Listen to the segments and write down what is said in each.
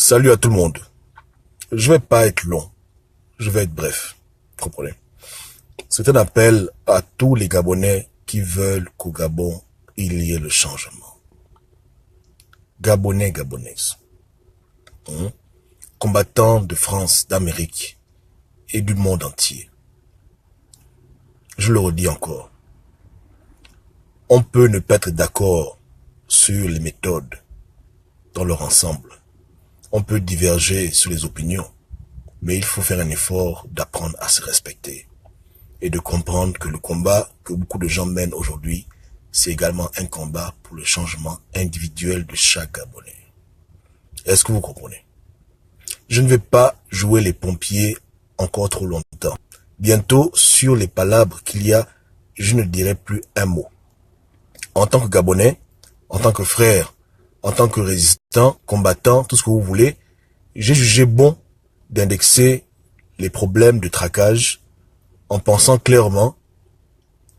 Salut à tout le monde. Je vais pas être long. Je vais être bref. Vous comprenez? C'est un appel à tous les Gabonais qui veulent qu'au Gabon, il y ait le changement. Gabonais, Gabonaises. Combattants de France, d'Amérique et du monde entier. Je le redis encore. On peut ne pas être d'accord sur les méthodes dans leur ensemble. On peut diverger sur les opinions, mais il faut faire un effort d'apprendre à se respecter et de comprendre que le combat que beaucoup de gens mènent aujourd'hui, c'est également un combat pour le changement individuel de chaque Gabonais. Est-ce que vous comprenez? Je ne vais pas jouer les pompiers encore trop longtemps. Bientôt, sur les palabres qu'il y a, je ne dirai plus un mot. En tant que Gabonais, en tant que frère, en tant que résistant, combattant, tout ce que vous voulez, j'ai jugé bon d'indexer les problèmes de traquage en pensant clairement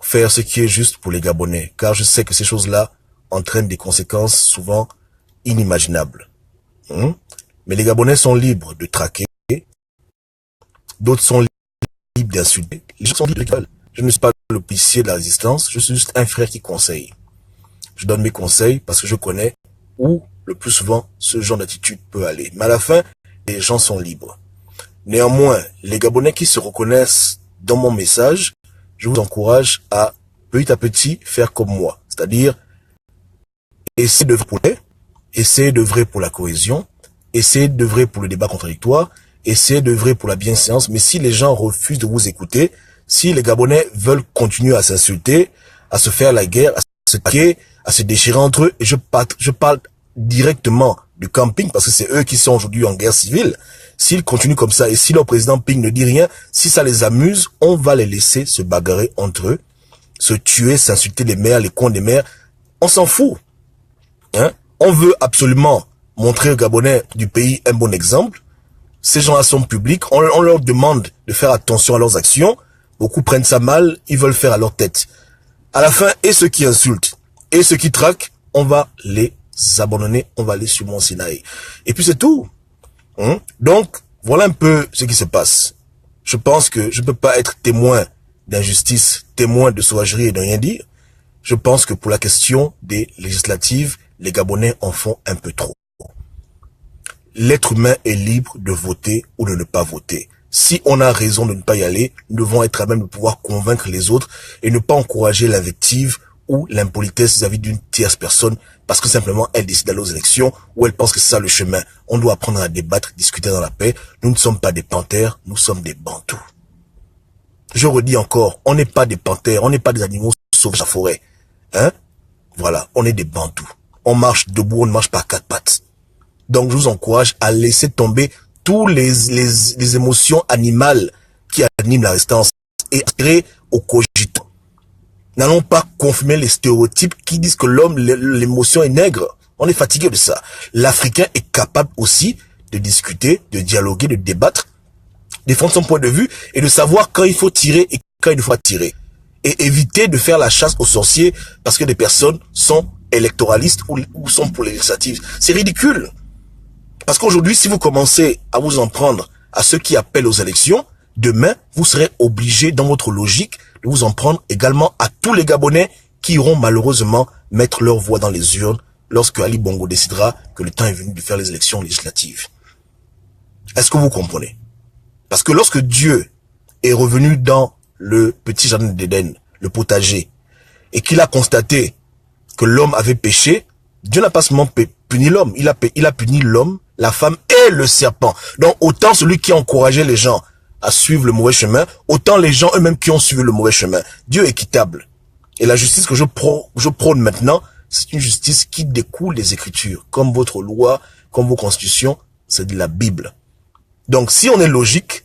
faire ce qui est juste pour les Gabonais, car je sais que ces choses-là entraînent des conséquences souvent inimaginables. Mais les Gabonais sont libres de traquer, d'autres sont libres d'insulter, les gens sont libres de veulent. Je ne suis pas le policier de la résistance, je suis juste un frère qui conseille. Je donne mes conseils parce que je connais où, le plus souvent, ce genre d'attitude peut aller. Mais à la fin, les gens sont libres. Néanmoins, les Gabonais qui se reconnaissent dans mon message, je vous encourage à, petit à petit, faire comme moi. C'est-à-dire, essayer d'œuvrer pour la cohésion, essayer d'œuvrer pour le débat contradictoire, essayer d'œuvrer pour la bienséance. Mais si les gens refusent de vous écouter, si les Gabonais veulent continuer à s'insulter, à se faire la guerre, à se taquer, à se déchirer entre eux, et je parle directement du camping, parce que c'est eux qui sont aujourd'hui en guerre civile. S'ils continuent comme ça, et si leur président Ping ne dit rien, si ça les amuse, on va les laisser se bagarrer entre eux, se tuer, s'insulter les maires, les cons des maires. On s'en fout. On veut absolument montrer aux Gabonais du pays un bon exemple. Ces gens-là sont publics, on leur demande de faire attention à leurs actions. Beaucoup prennent ça mal, ils veulent faire à leur tête. À la fin, et ceux qui insultent, et ceux qui traquent, on va les abandonner, on va aller sur Mont Sinaï. Et puis c'est tout. Donc, voilà un peu ce qui se passe. Je pense que je ne peux pas être témoin d'injustice, témoin de sauvagerie et de rien dire. Je pense que pour la question des législatives, les Gabonais en font un peu trop. L'être humain est libre de voter ou de ne pas voter. Si on a raison de ne pas y aller, nous devons être à même de pouvoir convaincre les autres et ne pas encourager l'invective ou l'impolitesse vis-à-vis d'une tierce personne parce que simplement elle décide d'aller aux élections ou elle pense que c'est ça le chemin. On doit apprendre à débattre, discuter dans la paix. Nous ne sommes pas des panthères, nous sommes des bantous. Je redis encore, on n'est pas des panthères, on n'est pas des animaux sauvages à la forêt. Voilà, on est des bantous. On marche debout, on ne marche pas à quatre pattes. Donc je vous encourage à laisser tomber tous les émotions animales qui animent la résistance et aspirer au cogitant. N'allons pas confirmer les stéréotypes qui disent que l'homme, l'émotion est nègre. On est fatigué de ça. L'Africain est capable aussi de discuter, de dialoguer, de débattre, défendre son point de vue et de savoir quand il faut tirer et quand il ne faut pas tirer. Et éviter de faire la chasse aux sorciers parce que des personnes sont électoralistes ou sont pour les législatives. C'est ridicule. Parce qu'aujourd'hui, si vous commencez à vous en prendre à ceux qui appellent aux élections, demain, vous serez obligé, dans votre logique, de vous en prendre également à tous les Gabonais qui iront malheureusement mettre leur voix dans les urnes lorsque Ali Bongo décidera que le temps est venu de faire les élections législatives. Est-ce que vous comprenez? Parce que lorsque Dieu est revenu dans le petit jardin d'Éden, le potager, et qu'il a constaté que l'homme avait péché, Dieu n'a pas seulement puni l'homme, il a puni l'homme, la femme et le serpent. Donc autant celui qui encourageait les gens à suivre le mauvais chemin, autant les gens eux-mêmes qui ont suivi le mauvais chemin. Dieu est équitable. Et la justice que je prône maintenant, c'est une justice qui découle des Écritures. Comme votre loi, comme vos constitutions, c'est de la Bible. Donc si on est logique,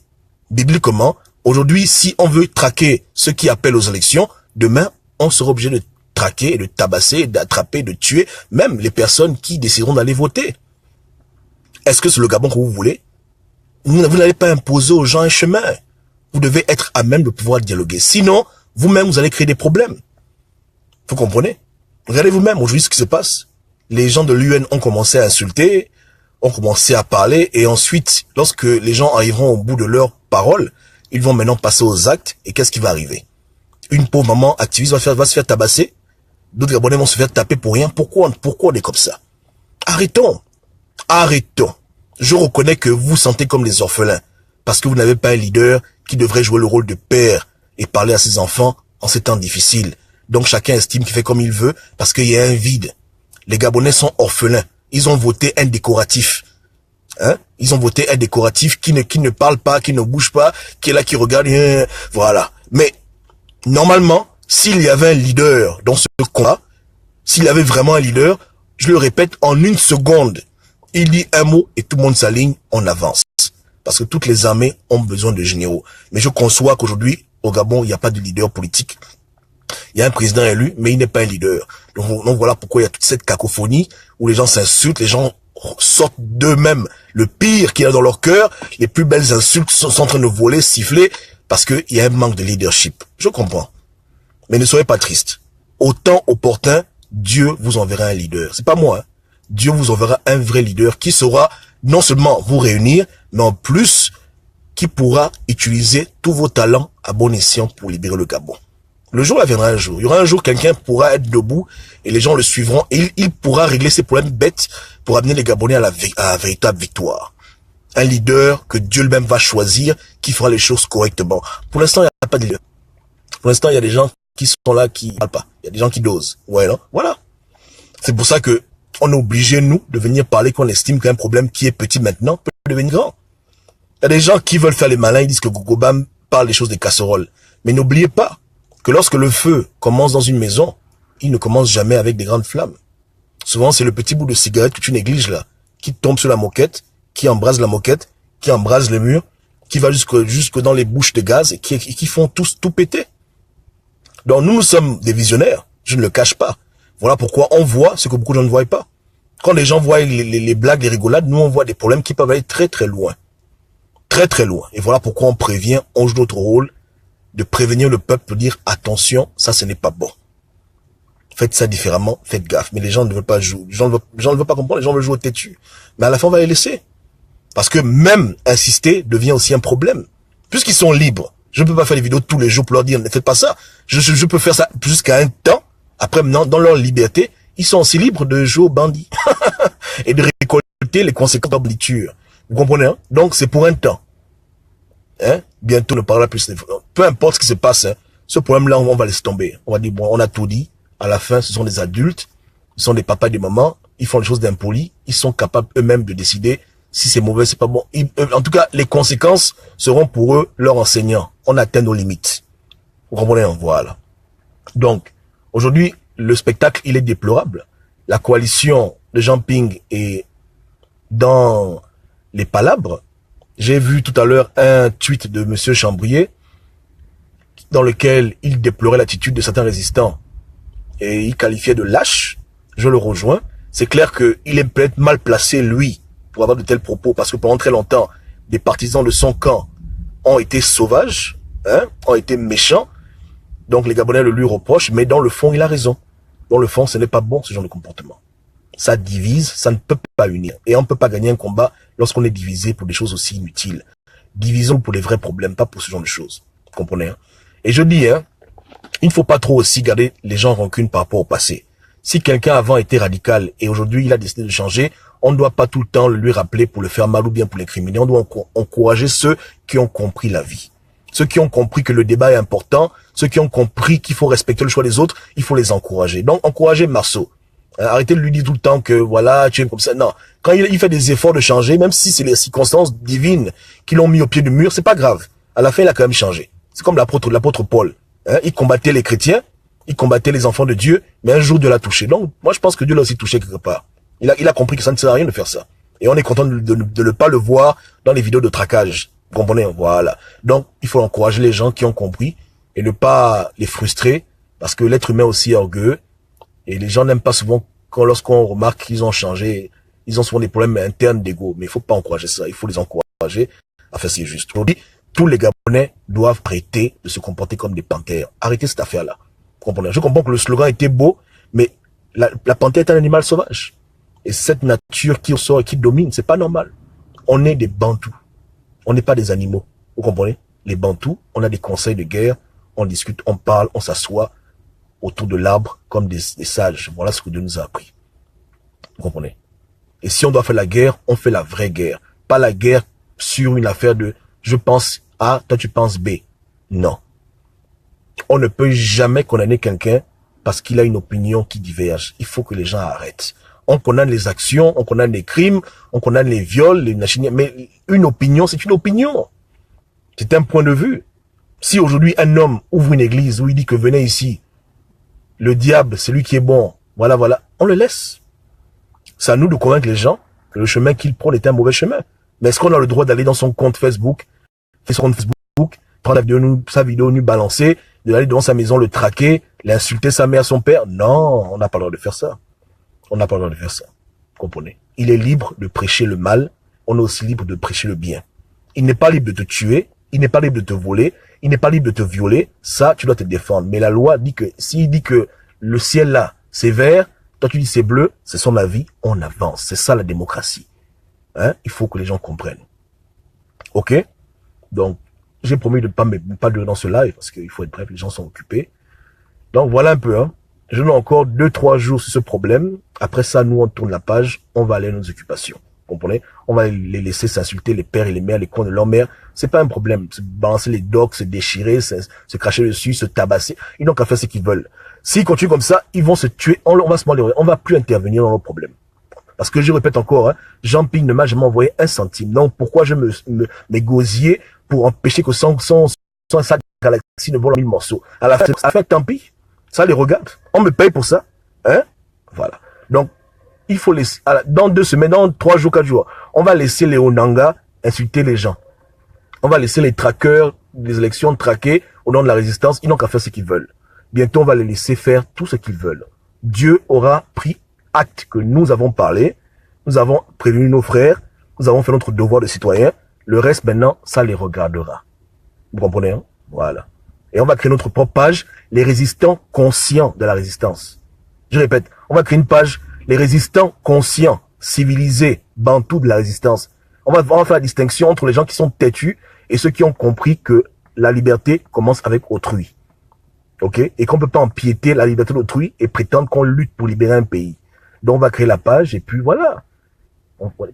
bibliquement, aujourd'hui, si on veut traquer ceux qui appellent aux élections, demain, on sera obligé de traquer, de tabasser, d'attraper, de tuer même les personnes qui décideront d'aller voter. Est-ce que c'est le Gabon que vous voulez? Vous n'allez pas imposer aux gens un chemin. Vous devez être à même de pouvoir dialoguer. Sinon, vous-même, vous allez créer des problèmes. Vous comprenez? Regardez vous-même aujourd'hui ce qui se passe. Les gens de l'UN ont commencé à insulter. ont commencé à parler et ensuite, lorsque les gens arriveront au bout de leurs paroles, ils vont maintenant passer aux actes et qu'est-ce qui va arriver? Une pauvre maman activiste va se faire tabasser, d'autres Gabonais vont se faire taper pour rien. Pourquoi on est comme ça? Arrêtons. Je reconnais que vous vous sentez comme des orphelins parce que vous n'avez pas un leader qui devrait jouer le rôle de père et parler à ses enfants en ces temps difficiles. Donc chacun estime qu'il fait comme il veut parce qu'il y a un vide. Les Gabonais sont orphelins. Ils ont voté un décoratif. Ils ont voté un décoratif qui ne parle pas, qui ne bouge pas, qui est là, qui regarde. Voilà. Mais normalement, s'il y avait un leader dans ce combat, s'il y avait vraiment un leader, je le répète, en une seconde, il dit un mot et tout le monde s'aligne, on avance. Parce que toutes les armées ont besoin de généraux. Mais je conçois qu'aujourd'hui, au Gabon, il n'y a pas de leader politique. Il y a un président élu, mais il n'est pas un leader. Donc voilà pourquoi il y a toute cette cacophonie où les gens s'insultent, les gens sortent d'eux-mêmes le pire qu'il y a dans leur cœur, les plus belles insultes sont en train de voler, siffler, parce qu'il y a un manque de leadership. Je comprends. Mais ne soyez pas tristes. Au temps opportun, Dieu vous enverra un leader. C'est pas moi. Hein. Dieu vous enverra un vrai leader qui saura non seulement vous réunir, mais en plus, qui pourra utiliser tous vos talents à bon escient pour libérer le Gabon. Le jour là viendra un jour. Il y aura un jour quelqu'un pourra être debout et les gens le suivront et il pourra régler ses problèmes bêtes pour amener les Gabonais à la véritable victoire. Un leader que Dieu lui-même va choisir qui fera les choses correctement. Pour l'instant, il n'y a pas de leader. Pour l'instant, il y a des gens qui sont là, qui parlent pas. Il y a des gens qui dosent. Ouais, non? Voilà. C'est pour ça que on est obligé, nous, de venir parler qu'on estime qu'un problème qui est petit maintenant peut devenir grand. Il y a des gens qui veulent faire les malins, ils disent que Gogobam parle des choses des casseroles. Mais n'oubliez pas que lorsque le feu commence dans une maison, il ne commence jamais avec des grandes flammes. Souvent, c'est le petit bout de cigarette que tu négliges là, qui tombe sur la moquette, qui embrase la moquette, qui embrase le mur, qui va jusque dans les bouches de gaz et qui font tous tout péter. Donc nous sommes des visionnaires, je ne le cache pas. Voilà pourquoi on voit ce que beaucoup de gens ne voient pas. Quand les gens voient les blagues, les rigolades, nous on voit des problèmes qui peuvent aller très très loin. Très très loin. Et voilà pourquoi on prévient, on joue notre rôle de prévenir le peuple, de dire attention, ça ce n'est pas bon. Faites ça différemment, faites gaffe. Mais les gens ne veulent pas jouer, les gens ne veulent pas comprendre, les gens veulent jouer au têtu. Mais à la fin on va les laisser. Parce que même insister devient aussi un problème. Puisqu'ils sont libres, je ne peux pas faire des vidéos tous les jours pour leur dire ne faites pas ça. Je peux faire ça jusqu'à un temps. Après maintenant, dans leur liberté, ils sont aussi libres de jouer aux bandits. Et de récolter les conséquences de leur bliture. Vous comprenez, hein? Donc c'est pour un temps. Hein? Bientôt, on ne parlera plus. Peu importe ce qui se passe, hein, ce problème-là, on va laisser tomber. On va dire, bon, on a tout dit. À la fin, ce sont des adultes, ce sont des papas et des mamans. Ils font les choses d'impolis. Ils sont capables eux-mêmes de décider si c'est mauvais, c'est pas bon. En tout cas, les conséquences seront pour eux, leurs enseignants. On atteint nos limites. Vous comprenez? Voilà. Donc, aujourd'hui, le spectacle, il est déplorable. La coalition de Jean Ping est dans les palabres. J'ai vu tout à l'heure un tweet de Monsieur Chambrier dans lequel il déplorait l'attitude de certains résistants et il qualifiait de lâche. Je le rejoins. C'est clair qu'il est peut-être mal placé, lui, pour avoir de tels propos, parce que pendant très longtemps, des partisans de son camp ont été sauvages, hein, ont été méchants. Donc les Gabonais le lui reprochent, mais dans le fond, il a raison. Dans le fond, ce n'est pas bon, ce genre de comportement. Ça divise, ça ne peut pas unir. Et on ne peut pas gagner un combat lorsqu'on est divisé pour des choses aussi inutiles. Divisons pour les vrais problèmes, pas pour ce genre de choses. Vous comprenez, hein? Et je dis, hein, il ne faut pas trop aussi garder les gens en rancune par rapport au passé. Si quelqu'un avant était radical et aujourd'hui il a décidé de changer, on ne doit pas tout le temps lui rappeler pour le faire mal ou bien pour l'incriminer. On doit encourager ceux qui ont compris la vie. Ceux qui ont compris que le débat est important, ceux qui ont compris qu'il faut respecter le choix des autres, il faut les encourager. Donc, encouragez Marceau. Arrêtez de lui dire tout le temps que, voilà, tu es comme ça. Non. Quand il fait des efforts de changer, même si c'est les circonstances divines qui l'ont mis au pied du mur, c'est pas grave. À la fin, il a quand même changé. C'est comme l'apôtre Paul. Hein? Il combattait les chrétiens, il combattait les enfants de Dieu, mais un jour Dieu l'a touché. Donc, moi, je pense que Dieu l'a aussi touché quelque part. Il a compris que ça ne sert à rien de faire ça. Et on est content de ne pas le voir dans les vidéos de traquage. Vous comprenez? Voilà. Donc, il faut encourager les gens qui ont compris et ne pas les frustrer parce que l'être humain aussi est orgueilleux et les gens n'aiment pas souvent lorsqu'on remarque qu'ils ont changé, ils ont souvent des problèmes internes d'ego. Mais il faut pas encourager ça. Il faut les encourager à faire ce qui est juste. Aujourd'hui, tous les Gabonais doivent arrêter de se comporter comme des panthères. Arrêtez cette affaire-là. Vous comprenez? Je comprends que le slogan était beau, mais la panthère est un animal sauvage. Et cette nature qui ressort et qui domine, c'est pas normal. On est des Bantous. On n'est pas des animaux. Vous comprenez? Les Bantous, on a des conseils de guerre, on discute, on parle, on s'assoit autour de l'arbre comme des sages. Voilà ce que Dieu nous a appris. Vous comprenez? Et si on doit faire la guerre, on fait la vraie guerre. Pas la guerre sur une affaire de je pense A, toi tu penses B. Non. On ne peut jamais condamner quelqu'un parce qu'il a une opinion qui diverge. Il faut que les gens arrêtent. On condamne les actions, on condamne les crimes, on condamne les viols, les machines. Mais une opinion, c'est une opinion. C'est un point de vue. Si aujourd'hui un homme ouvre une église où il dit que venez ici, le diable, c'est lui qui est bon, voilà, voilà, on le laisse. C'est à nous de convaincre les gens que le chemin qu'il prend est un mauvais chemin. Mais est-ce qu'on a le droit d'aller dans son compte Facebook, prendre sa vidéo nue balancée, d'aller devant sa maison, le traquer, l'insulter sa mère, son père? Non, on n'a pas le droit de faire ça. On n'a pas le droit de faire ça. Vous comprenez? Il est libre de prêcher le mal, on est aussi libre de prêcher le bien. Il n'est pas libre de te tuer, il n'est pas libre de te voler, il n'est pas libre de te violer, ça, tu dois te défendre. Mais la loi dit que, s'il dit que le ciel là, c'est vert, toi tu dis c'est bleu, c'est son avis, on avance. C'est ça la démocratie. Hein? Il faut que les gens comprennent. Ok? Donc, j'ai promis de ne pas durer dans ce live, parce qu'il faut être bref, les gens sont occupés. Donc voilà un peu, hein. Je donne encore 2-3 jours sur ce problème. Après ça, nous, on tourne la page, on va aller à nos occupations. Vous comprenez? On va les laisser s'insulter, les pères et les mères, les coins de leur mère. C'est pas un problème. Se balancer les dogs, se déchirer, se cracher dessus, se tabasser. Ils n'ont qu'à faire ce qu'ils veulent. S'ils continuent comme ça, ils vont se tuer. On va se malheurer. On va plus intervenir dans nos problèmes. Parce que je répète encore, hein, Jean Ping ne m'a jamais envoyé un centime. Donc pourquoi je m'égosier pour empêcher que sa galaxie ne vole en 1000 morceaux? À la fin, tant pis. Ça les regarde. On me paye pour ça. Hein? Voilà. Donc, il faut laisser, dans 2 semaines, dans 3 jours, 4 jours, on va laisser les Onanga insulter les gens. On va laisser les traqueurs des élections traquer au nom de la résistance. Ils n'ont qu'à faire ce qu'ils veulent. Bientôt, on va les laisser faire tout ce qu'ils veulent. Dieu aura pris acte que nous avons parlé. Nous avons prévenu nos frères. Nous avons fait notre devoir de citoyen. Le reste, maintenant, ça les regardera. Vous comprenez, hein? Voilà. Et on va créer notre propre page, les résistants conscients de la résistance. Je répète, on va créer une page, les résistants conscients, civilisés, bantous de la résistance. On va faire la distinction entre les gens qui sont têtus et ceux qui ont compris que la liberté commence avec autrui. Ok? Et qu'on peut pas empiéter la liberté d'autrui et prétendre qu'on lutte pour libérer un pays. Donc on va créer la page et puis voilà.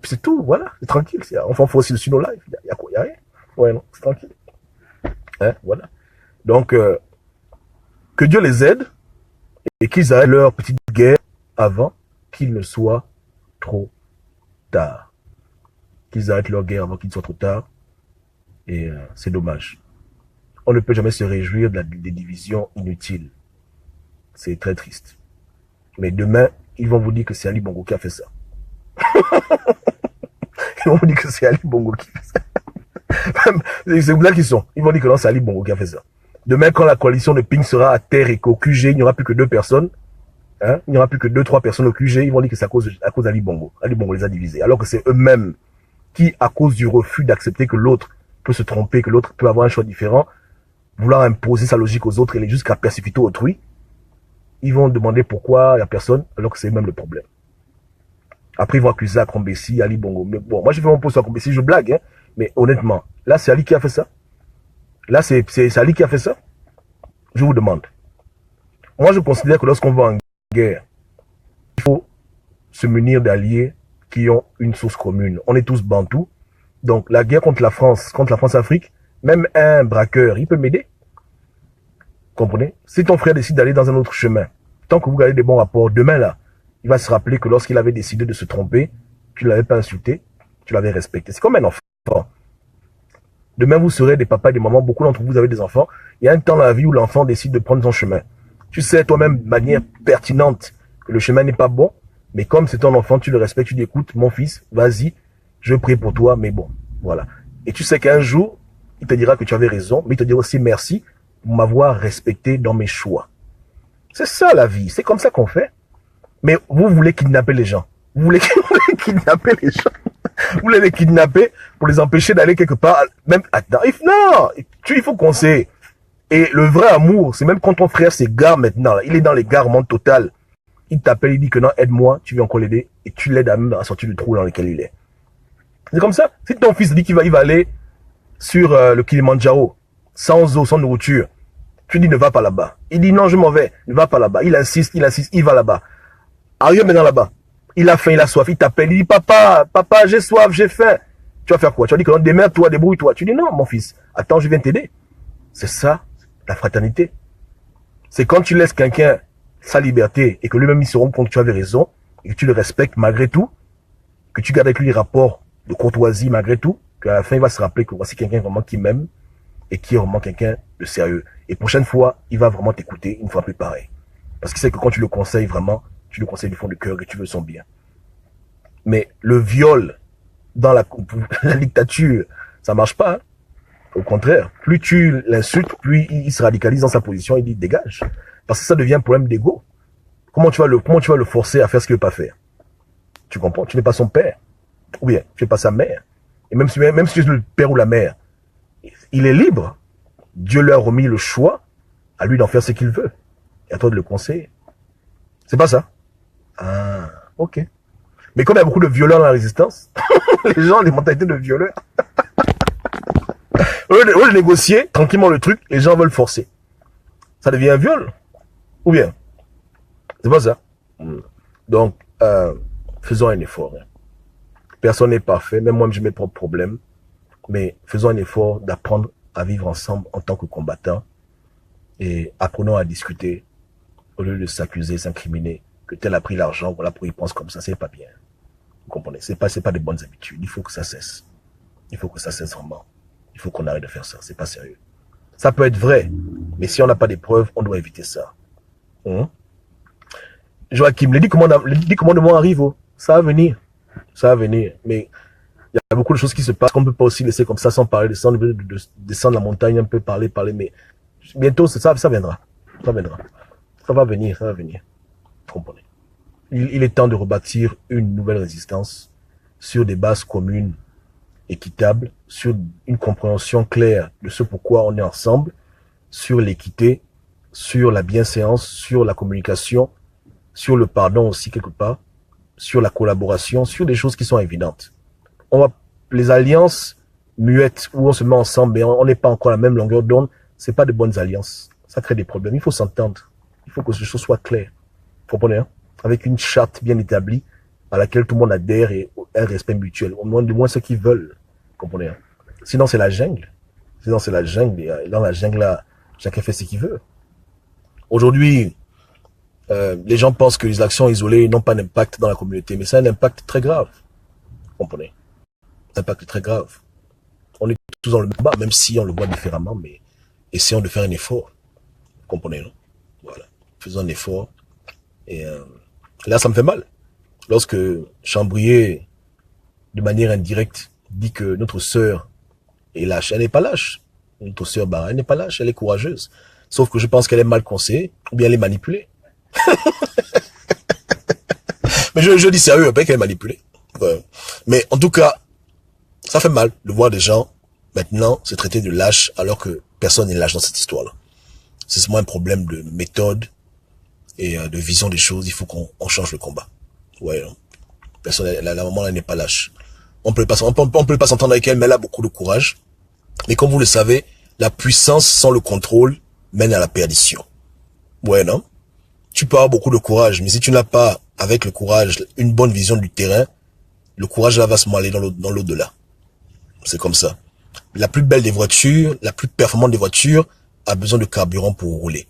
C'est tout, voilà, c'est tranquille. Enfin, on fait aussi dessus nos lives. Il y a rien. Ouais, non, c'est tranquille. Hein, voilà. Donc, que Dieu les aide et qu'ils arrêtent leur petite guerre avant qu'il ne soit trop tard. Qu'ils arrêtent leur guerre avant qu'il ne soit trop tard. Et c'est dommage. On ne peut jamais se réjouir des divisions inutiles. C'est très triste. Mais demain, ils vont vous dire que c'est Ali Bongo qui a fait ça. Ils vont vous dire que c'est Ali Bongo qui fait ça. C'est vous là qu'ils sont. Ils vont dire que non, c'est Ali Bongo qui a fait ça. Demain, quand la coalition de Ping sera à terre et qu'au QG, il n'y aura plus que 2 personnes, hein, il n'y aura plus que 2-3 personnes au QG, ils vont dire que c'est à cause d'Ali Bongo. Ali Bongo les a divisés. Alors que c'est eux-mêmes qui, à cause du refus d'accepter que l'autre peut se tromper, que l'autre peut avoir un choix différent, vouloir imposer sa logique aux autres et jusqu'à persécuter autrui, ils vont demander pourquoi il n'y a personne, alors que c'est eux-mêmes le problème. Après, ils vont accuser Akombessi, Ali Bongo. Mais bon, moi, j'ai fait mon post sur Akombessi, je blague, hein, mais honnêtement, là, c'est Ali qui a fait ça. Là, c'est Ali qui a fait ça. Je vous demande. Moi, je considère que lorsqu'on va en guerre, il faut se munir d'alliés qui ont une source commune. On est tous bantous. Donc, la guerre contre la France-Afrique, même un braqueur, il peut m'aider. Comprenez? Si ton frère décide d'aller dans un autre chemin, tant que vous gardez des bons rapports, demain là, il va se rappeler que lorsqu'il avait décidé de se tromper, tu ne l'avais pas insulté, tu l'avais respecté. C'est comme un enfant. Demain, vous serez des papas et des mamans. Beaucoup d'entre vous avez des enfants. Il y a un temps dans la vie où l'enfant décide de prendre son chemin. Tu sais toi-même de manière pertinente que le chemin n'est pas bon. Mais comme c'est ton enfant, tu le respectes, tu dis, écoute, mon fils, vas-y, je prie pour toi, mais bon, voilà. Et tu sais qu'un jour, il te dira que tu avais raison, mais il te dira aussi merci pour m'avoir respecté dans mes choix. C'est ça la vie. C'est comme ça qu'on fait. Mais vous voulez kidnapper les gens. Vous voulez kidnapper les gens. Vous voulez les kidnapper pour les empêcher d'aller quelque part. Même, attends, non, il faut qu'on sait. Et le vrai amour, c'est même quand ton frère s'égare maintenant, là, il est dans l'égarement total. il t'appelle, il dit que non, aide-moi, tu viens encore l'aider, et tu l'aides à sortir du trou dans lequel il est. C'est comme ça. Si ton fils dit qu'il va aller sur le Kilimandjaro, sans eau, sans nourriture, tu dis ne va pas là-bas. Il dit non, je m'en vais, ne va pas là-bas. Il insiste, il va là-bas. Arrive maintenant là-bas. Il a faim, il a soif, il t'appelle, il dit papa, j'ai soif, j'ai faim. Tu vas faire quoi? Tu vas dire que non, démerde-toi, débrouille-toi. Tu dis non, mon fils, attends, je viens t'aider. C'est ça, la fraternité. C'est quand tu laisses quelqu'un sa liberté et que lui-même il se rend compte que tu avais raison et que tu le respectes malgré tout, que tu gardes avec lui des rapports de courtoisie malgré tout, qu'à la fin il va se rappeler que voici quelqu'un vraiment qui m'aime et qui est vraiment quelqu'un de sérieux. Et prochaine fois, il va vraiment t'écouter une fois plus pareil. Parce qu'il sait que quand tu le conseilles vraiment, tu le conseilles du fond du cœur et tu veux son bien. Mais le viol dans la dictature, ça marche pas. Hein. Au contraire, plus tu l'insultes, plus il se radicalise dans sa position, il dit dégage. Parce que ça devient un problème d'ego. Comment tu vas le forcer à faire ce qu'il veut pas faire? Tu comprends? Tu n'es pas son père. Ou bien, tu n'es pas sa mère. Et même si tu es le père ou la mère, il est libre. Dieu lui a remis le choix, à lui d'en faire ce qu'il veut. Et à toi de le conseiller. C'est pas ça? Ah, ok. Mais comme il y a beaucoup de violeurs dans la résistance, les gens ont des mentalités de violeurs. Au lieu de négocier tranquillement le truc, les gens veulent forcer. Ça devient un viol. Ou bien, c'est pas ça. Donc, faisons un effort. Personne n'est parfait, même moi j'ai mes propres problèmes. Mais faisons un effort d'apprendre à vivre ensemble en tant que combattants. Et apprenons à discuter au lieu de s'accuser, s'incriminer, que tel a pris l'argent, voilà pourquoi il pense comme ça, c'est pas bien. Vous comprenez? C'est pas des bonnes habitudes. Il faut que ça cesse. Il faut que ça cesse vraiment. Il faut qu'on arrête de faire ça. C'est pas sérieux. Ça peut être vrai, mais si on n'a pas des preuves, on doit éviter ça. Joachim, les 10 commandements arrivent. Oh. Ça va venir. Ça va venir. Mais il y a beaucoup de choses qui se passent qu'on ne peut pas aussi laisser comme ça sans parler, de descendre la montagne, un peu parler, mais bientôt, ça viendra. Ça viendra. Ça va venir. Vous comprenez? Il est temps de rebâtir une nouvelle résistance sur des bases communes, équitables, sur une compréhension claire de ce pourquoi on est ensemble, sur l'équité, sur la bienséance, sur la communication, sur le pardon aussi quelque part, sur la collaboration, sur des choses qui sont évidentes. Les alliances muettes où on se met ensemble mais on n'est pas encore à la même longueur d'onde, c'est pas de bonnes alliances. Ça crée des problèmes. Il faut s'entendre. Il faut que ces choses soient claires. Vous comprenez, hein? Avec une charte bien établie à laquelle tout le monde adhère et un respect mutuel. Au moins ceux qui veulent. Vous comprenez, hein? Sinon c'est la jungle. Et dans la jungle là, chacun fait ce qu'il veut. Aujourd'hui, les gens pensent que les actions isolées n'ont pas d'impact dans la communauté, mais c'est un impact très grave. Vous comprenez? Un impact très grave. On est tous dans le même bas, même si on le voit différemment, mais essayons de faire un effort. Vous comprenez, non? Voilà. Faisons un effort. Et là, ça me fait mal. Lorsque Chambrier, de manière indirecte, dit que notre sœur est lâche. Elle n'est pas lâche. Notre sœur Bara, elle n'est pas lâche, elle est courageuse. Sauf que je pense qu'elle est mal conseillée, ou bien elle est manipulée. Mais je dis sérieux, après qu'elle est manipulée. Ouais. Mais en tout cas, ça fait mal de voir des gens maintenant se traiter de lâches alors que personne n'est lâche dans cette histoire-là. C'est seulement un problème de méthode et de vision des choses. Il faut qu'on change le combat. Ouais, non. Personne, la maman elle n'est pas lâche. On peut pas s'entendre avec elle, mais elle a beaucoup de courage. Mais comme vous le savez, la puissance sans le contrôle mène à la perdition. Ouais, non? Tu peux avoir beaucoup de courage, mais si tu n'as pas, avec le courage, une bonne vision du terrain, le courage là va se aller dans l'au-delà. C'est comme ça. La plus belle des voitures, la plus performante des voitures, a besoin de carburant pour rouler.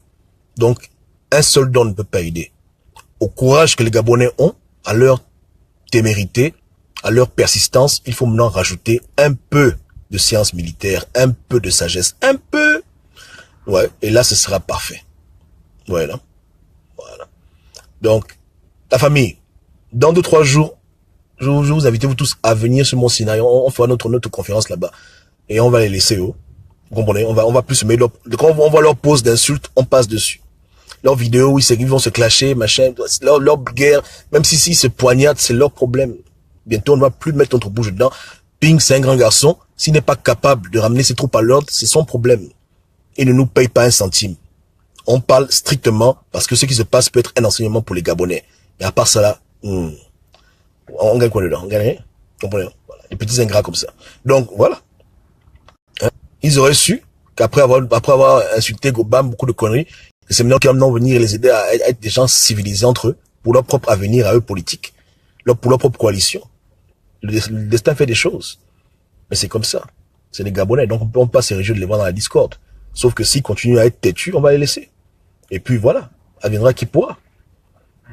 Donc, un seul don ne peut pas aider. Au courage que les Gabonais ont, à leur témérité, à leur persistance, il faut maintenant rajouter un peu de science militaire, un peu de sagesse, un peu. Ouais, et là, ce sera parfait. Ouais, non? Voilà. Donc, la famille, dans 2-3 jours, je vous invite vous tous à venir sur mon scénario. On fera notre conférence là-bas. Et on va les laisser, vous comprenez? On va plus se mettre, quand on voit leur pose d'insultes, on passe dessus. Leurs vidéos, ils vont se clasher, machin, leur guerre, même si ils se poignardent, c'est leur problème. Bientôt, on ne va plus mettre notre bouche dedans. Ping, c'est un grand garçon. S'il n'est pas capable de ramener ses troupes à l'ordre, c'est son problème. Il ne nous paye pas un centime. On parle strictement parce que ce qui se passe peut être un enseignement pour les Gabonais. Mais à part ça là, on gagne quoi dedans? On gagne rien. Comprenez? Voilà. Les petits ingrats comme ça. Donc, voilà. Hein? Ils auraient su qu'après avoir insulté Gobam, beaucoup de conneries, les séminaires qui vont venir les aider à être des gens civilisés entre eux, pour leur propre avenir à eux politique, pour leur propre coalition. Le destin fait des choses. Mais c'est comme ça. C'est les Gabonais. Donc, on ne peut pas se réjouir de les voir dans la discorde. Sauf que s'ils continuent à être têtus, on va les laisser. Et puis voilà. Adviendra qui pourra.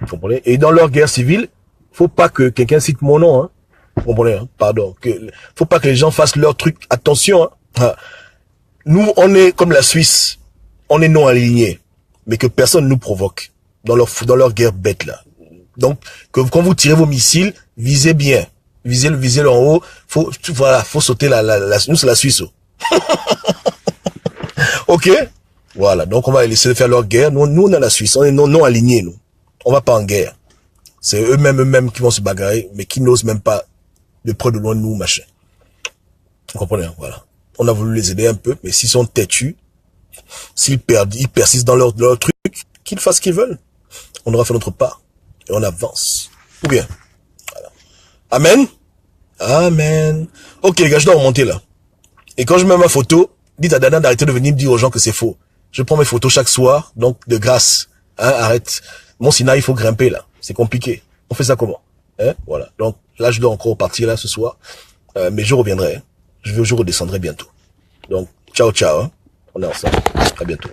Vous comprenez? Et dans leur guerre civile, faut pas que quelqu'un cite mon nom, hein. Vous comprenez, hein? Pardon. Faut pas que les gens fassent leur truc. Attention, hein. Nous, on est comme la Suisse. On est non alignés. Mais que personne nous provoque. Dans leur guerre bête, là. Donc, quand vous tirez vos missiles, visez bien. Visez-le en haut. Faut sauter nous, c'est la Suisse. Ok? Voilà. Donc, on va les laisser faire leur guerre. Nous, on est la Suisse. On est non alignés, nous. On va pas en guerre. C'est eux-mêmes qui vont se bagarrer, mais qui n'osent même pas de près de loin de nous, machin. Vous comprenez, hein? Voilà. On a voulu les aider un peu, mais s'ils sont têtus, s'ils persistent dans leur truc, qu'ils fassent ce qu'ils veulent. On aura fait notre part. Et on avance. Ou bien. Voilà. Amen. Amen. Ok, les gars, je dois remonter là. Et quand je mets ma photo, dites à Dana d'arrêter de venir me dire aux gens que c'est faux. Je prends mes photos chaque soir, donc de grâce. Hein, arrête. Mon Sina, il faut grimper là. C'est compliqué. On fait ça comment? Hein? Voilà. Donc là, je dois encore partir là ce soir. Mais je reviendrai. Hein. Je redescendrai bientôt. Donc, ciao, ciao. Hein. On est ensemble. À bientôt.